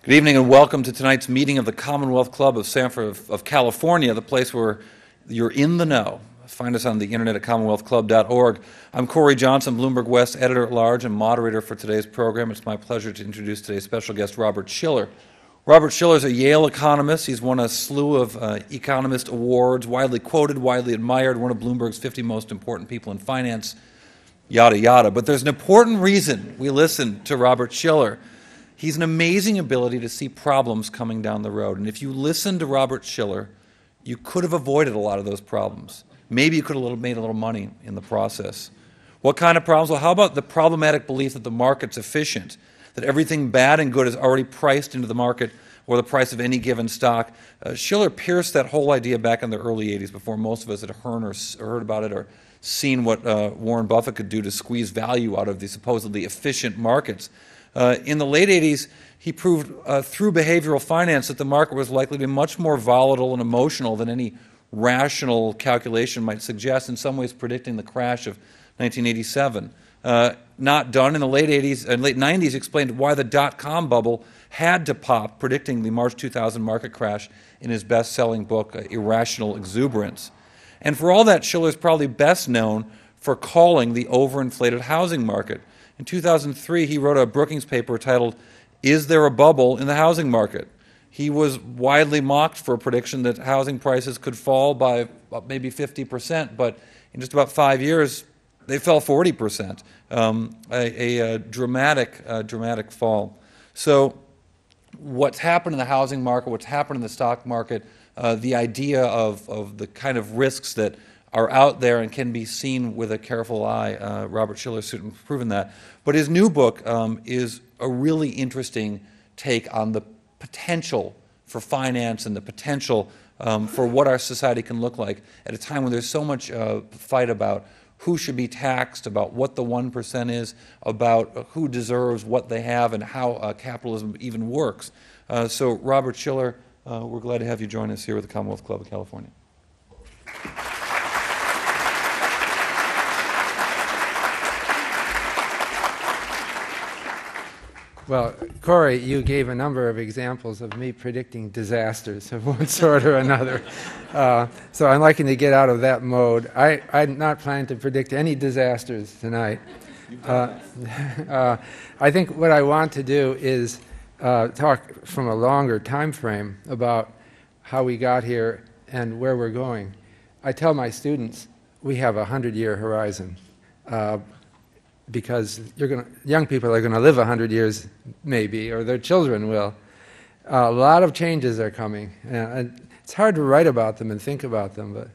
Good evening and welcome to tonight's meeting of the Commonwealth Club of California, the place where you're in the know. Find us on the internet at commonwealthclub.org. I'm Corey Johnson, Bloomberg West editor-at-large and moderator for today's program. It's my pleasure to introduce today's special guest, Robert Shiller. Robert Shiller is a Yale economist. He's won a slew of Economist awards, widely quoted, widely admired, one of Bloomberg's 50 most important people in finance, yada, yada. But there's an important reason we listen to Robert Shiller. He's an amazing ability to see problems coming down the road. And if you listen to Robert Shiller, you could have avoided a lot of those problems. Maybe you could have made a little money in the process. What kind of problems? Well, how about the problematic belief that the market's efficient, that everything bad and good is already priced into the market or the price of any given stock? Shiller pierced that whole idea back in the early 80s before most of us had heard about it or seen what Warren Buffett could do to squeeze value out of the supposedly efficient markets. In the late 80s, he proved through behavioral finance that the market was likely to be much more volatile and emotional than any rational calculation might suggest, in some ways predicting the crash of 1987. Not done in the late 80s and late 90s, explained why the dot-com bubble had to pop, predicting the March 2000 market crash in his best-selling book, Irrational Exuberance. And for all that, Shiller is probably best known for calling the overinflated housing market. In 2003, he wrote a Brookings paper titled, "Is There a Bubble in the Housing Market?" He was widely mocked for a prediction that housing prices could fall by maybe 50%, but in just about 5 years, they fell 40%, a dramatic fall. So what's happened in the housing market, what's happened in the stock market, the idea of the kind of risks that are out there and can be seen with a careful eye. Robert Shiller's certainly proven that. But his new book is a really interesting take on the potential for finance and the potential for what our society can look like at a time when there's so much fight about who should be taxed, about what the 1% is, about who deserves what they have and how capitalism even works. So Robert Shiller, we're glad to have you join us here at the Commonwealth Club of California. Well, Corey, you gave a number of examples of me predicting disasters of one sort or another. So I'm liking to get out of that mode. I'm not planning to predict any disasters tonight. I think what I want to do is talk from a longer time frame about how we got here and where we're going. I tell my students we have a 100-year horizon. Because young people are going to live 100 years, maybe, or their children will. A lot of changes are coming. And it's hard to write about them and think about them. But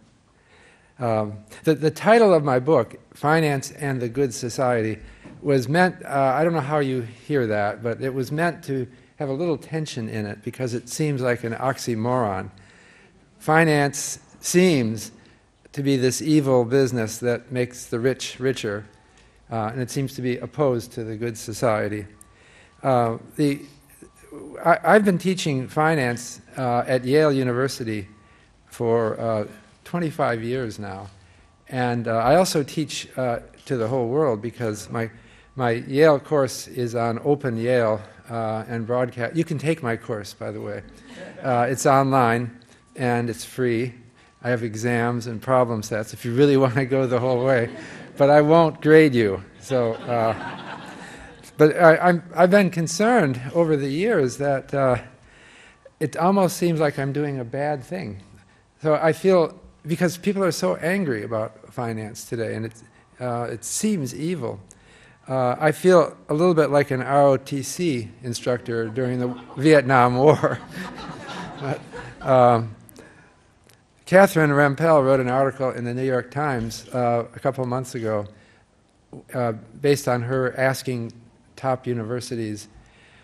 the title of my book, Finance and the Good Society, was meant, I don't know how you hear that, but it was meant to have a little tension in it because it seems like an oxymoron. Finance seems to be this evil business that makes the rich richer. And it seems to be opposed to the good society. I've been teaching finance at Yale University for 25 years now. And I also teach to the whole world because my Yale course is on Open Yale and broadcast. You can take my course, by the way. It's online and it's free. I have exams and problem sets if you really want to go the whole way. But I won't grade you. So, but I've been concerned over the years that it almost seems like I'm doing a bad thing. So I feel, because people are so angry about finance today, and it seems evil, I feel a little bit like an ROTC instructor during the Vietnam War. Catherine Rampell wrote an article in the New York Times a couple of months ago based on her asking top universities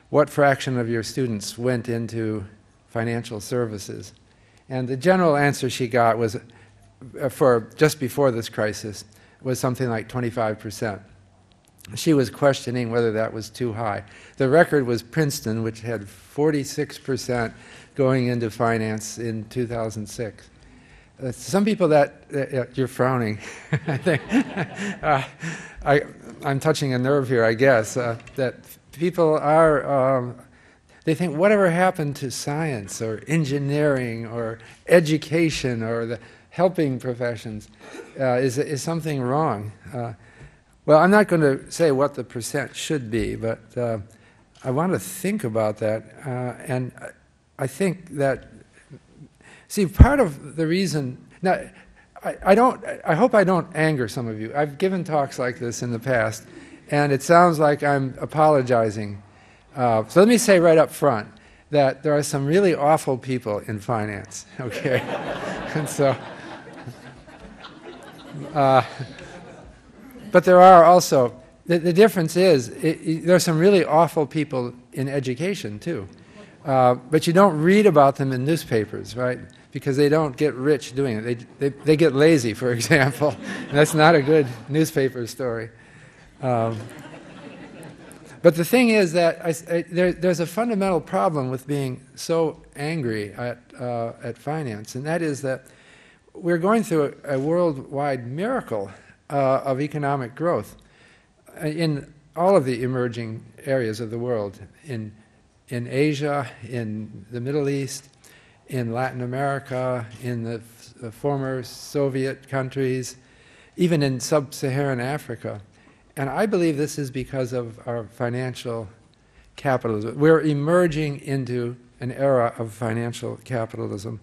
what fraction of your students went into financial services. And the general answer she got was, for just before this crisis, was something like 25%. She was questioning whether that was too high. The record was Princeton, which had 46% going into finance in 2006. Some people you're frowning. I think I'm touching a nerve here, I guess, that people are they think, whatever happened to science or engineering or education or the helping professions? Is something wrong? Well, I'm not going to say what the percent should be, but I want to think about that. And I think that, see, part of the reason, now, I hope I don't anger some of you. I've given talks like this in the past, and it sounds like I'm apologizing. So let me say right up front that there are some really awful people in finance, okay? And so, but there are also, the difference is, there are some really awful people in education too. But you don't read about them in newspapers, right? Because they don't get rich doing it. They get lazy, for example. And that's not a good newspaper story. But the thing is that there's a fundamental problem with being so angry at finance, and that is that we're going through a worldwide miracle of economic growth in all of the emerging areas of the world, in Asia, in the Middle East, in Latin America, in the former Soviet countries, even in sub-Saharan Africa. And I believe this is because of our financial capitalism. We're emerging into an era of financial capitalism.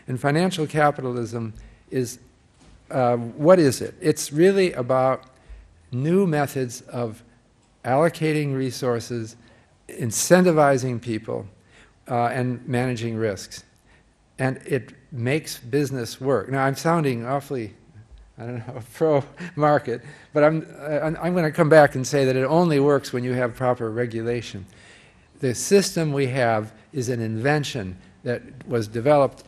And financial capitalism is, what is it? It's really about new methods of allocating resources, incentivizing people, and managing risks. And it makes business work. Now, I'm sounding awfully, I don't know, pro-market, but I'm going to come back and say that it only works when you have proper regulation. The system we have is an invention that was developed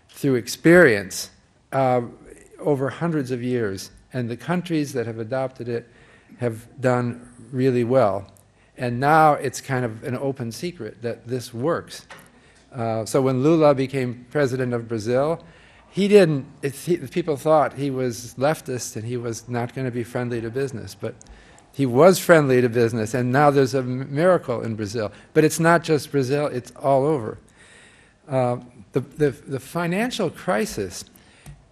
through experience over hundreds of years, and the countries that have adopted it have done really well. And now it's kind of an open secret that this works. So when Lula became president of Brazil, people thought he was leftist and he was not going to be friendly to business, but he was friendly to business, and now there's a miracle in Brazil. But it's not just Brazil, it's all over. The financial crisis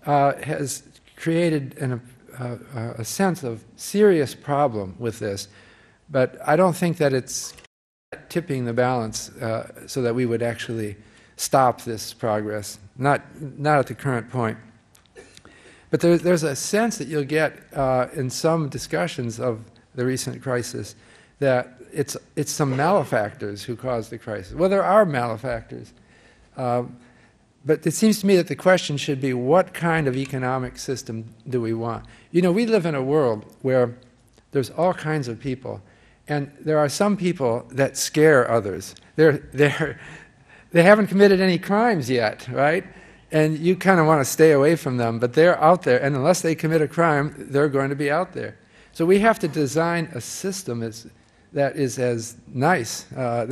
has created a sense of serious problem with this, but I don't think that it's tipping the balance so that we would actually stop this progress, not at the current point. But there's a sense that you'll get in some discussions of the recent crisis that it's some malefactors who caused the crisis. Well, there are malefactors, but it seems to me that the question should be, what kind of economic system do we want? You know, we live in a world where there's all kinds of people, and there are some people that scare others. They haven't committed any crimes yet, right? And you kind of want to stay away from them, but they're out there, and unless they commit a crime, they're going to be out there. So we have to design a system that is as nice, that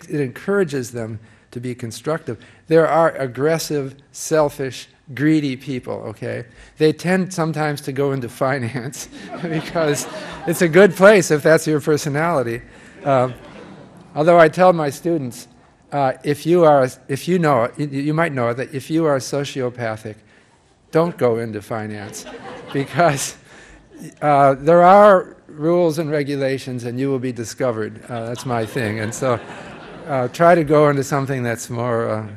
it encourages them to be constructive. There are aggressive, selfish, greedy people, okay? They tend sometimes to go into finance because it's a good place if that's your personality. Although I tell my students, you might know that if you are sociopathic, don't go into finance because there are rules and regulations and you will be discovered. That's my thing. And so try to go into something that's more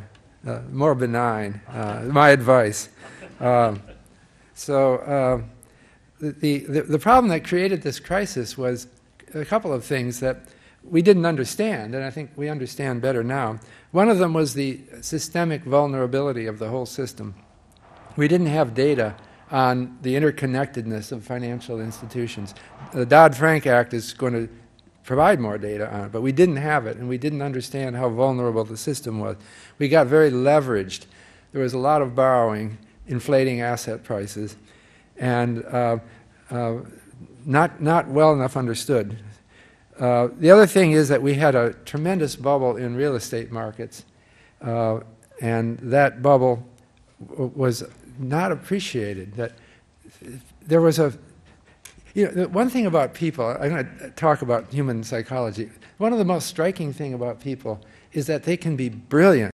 benign, my advice. The problem that created this crisis was a couple of things that we didn't understand, and I think we understand better now. One of them was the systemic vulnerability of the whole system. We didn't have data on the interconnectedness of financial institutions. The Dodd-Frank Act is going to provide more data on it, but we didn't have it, and we didn't understand how vulnerable the system was. We got very leveraged. There was a lot of borrowing, inflating asset prices, and not well enough understood. The other thing is that we had a tremendous bubble in real estate markets, and that bubble was not appreciated. That there was The one thing about people, I'm going to talk about human psychology. One of the most striking thing about people is that they can be brilliant.